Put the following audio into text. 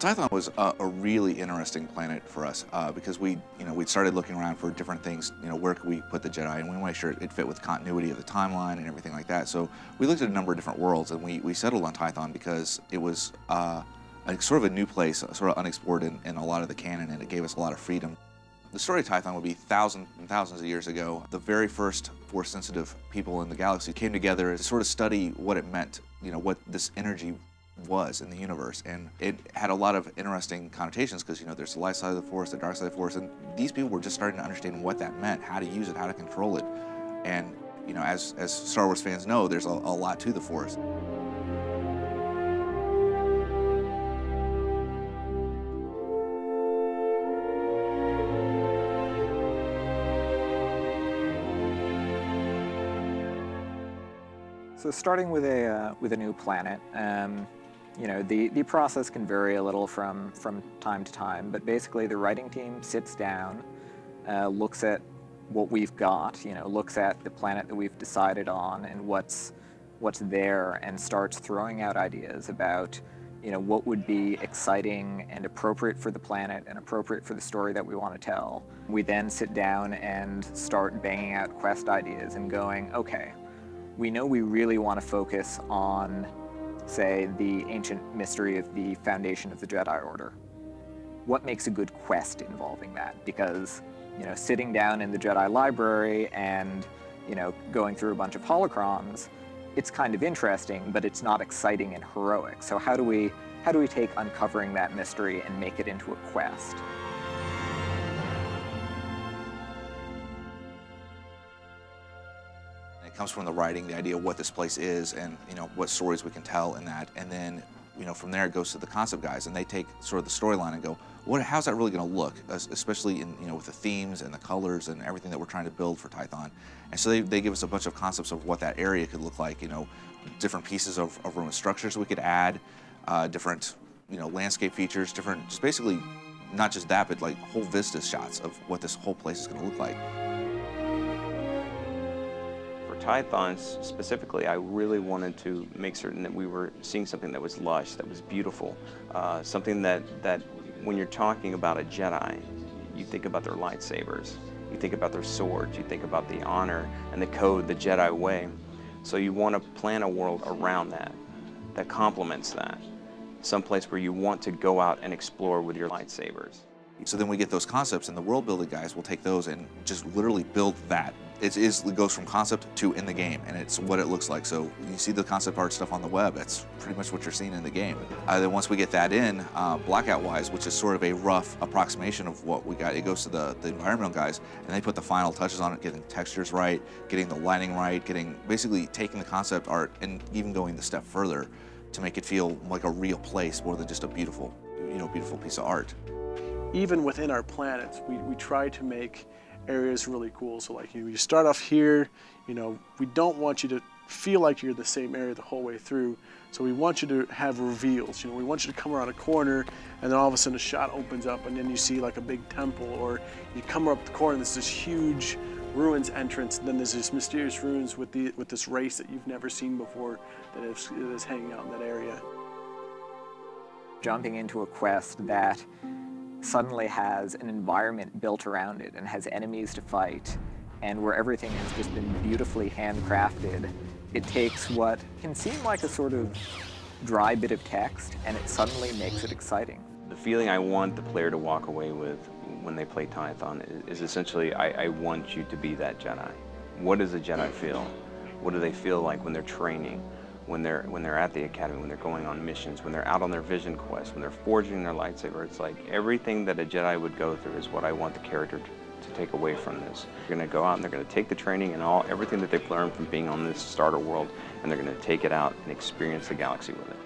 Tython was a really interesting planet for us because we'd started looking around for different things. Where could we put the Jedi, and we want to make sure it fit with continuity of the timeline and everything like that. So we looked at a number of different worlds, and we settled on Tython because it was sort of a new place, sort of unexplored in a lot of the canon, and it gave us a lot of freedom. The story of Tython would be thousands and thousands of years ago. The very first Force-sensitive people in the galaxy came together to sort of study what it meant, what this energy was in the universe, and it had a lot of interesting connotations because there's the light side of the Force, the dark side of the Force, and these people were just starting to understand what that meant, how to use it, how to control it. And as Star Wars fans know, there's a lot to the Force. So starting with a new planet, the process can vary a little from time to time, but basically the writing team sits down, looks at what we've got, looks at the planet that we've decided on and what's there, and starts throwing out ideas about what would be exciting and appropriate for the planet and appropriate for the story that we want to tell. We then sit down and start banging out quest ideas and going, okay, we know we really want to focus on, say, the ancient mystery of the foundation of the Jedi Order. What makes a good quest involving that? Because, sitting down in the Jedi library and, going through a bunch of holocrons, it's kind of interesting, but it's not exciting and heroic. So how do we take uncovering that mystery and make it into a quest? It comes from the writing, the idea of what this place is, and what stories we can tell in that, and then from there it goes to the concept guys, and they take sort of the storyline and go, how's that really going to look, especially in with the themes and the colors and everything that we're trying to build for Tython. And so they give us a bunch of concepts of what that area could look like, different pieces of room and structures we could add, different landscape features, different, just basically not just that, but like whole vista shots of what this whole place is going to look like. Tython specifically, I really wanted to make certain that we were seeing something that was lush, that was beautiful, something that when you're talking about a Jedi, you think about their lightsabers, you think about their swords, you think about the honor and the code, the Jedi way. So you want to plan a world around that complements that, someplace where you want to go out and explore with your lightsabers. So then we get those concepts, and the world building guys will take those and just literally build that. It goes from concept to in the game, and it's what it looks like. So you see the concept art stuff on the web, that's pretty much what you're seeing in the game. Then once we get that in, blackout-wise, which is sort of a rough approximation of what we got, it goes to the environmental guys, and they put the final touches on it, getting the textures right, getting the lighting right, basically taking the concept art and even going the step further to make it feel like a real place more than just a beautiful, beautiful piece of art. Even within our planets, we try to make areas really cool. So like you start off here, we don't want you to feel like you're the same area the whole way through. So we want you to have reveals. We want you to come around a corner, and then all of a sudden a shot opens up, and then you see like a big temple, or you come up the corner and there's this huge ruins entrance, and then there's this mysterious ruins with this race that you've never seen before that is hanging out in that area. Jumping into a quest that suddenly has an environment built around it and has enemies to fight, and where everything has just been beautifully handcrafted. It takes what can seem like a sort of dry bit of text, and it suddenly makes it exciting. The feeling I want the player to walk away with when they play Tython is essentially, I want you to be that Jedi. What does a Jedi feel? What do they feel like when they're training? When they're at the academy, when they're going on missions, when they're out on their vision quest, when they're forging their lightsaber. It's like everything that a Jedi would go through is what I want the character to take away from this. They're going to go out and they're going to take the training and everything that they've learned from being on this starter world, and they're going to take it out and experience the galaxy with it.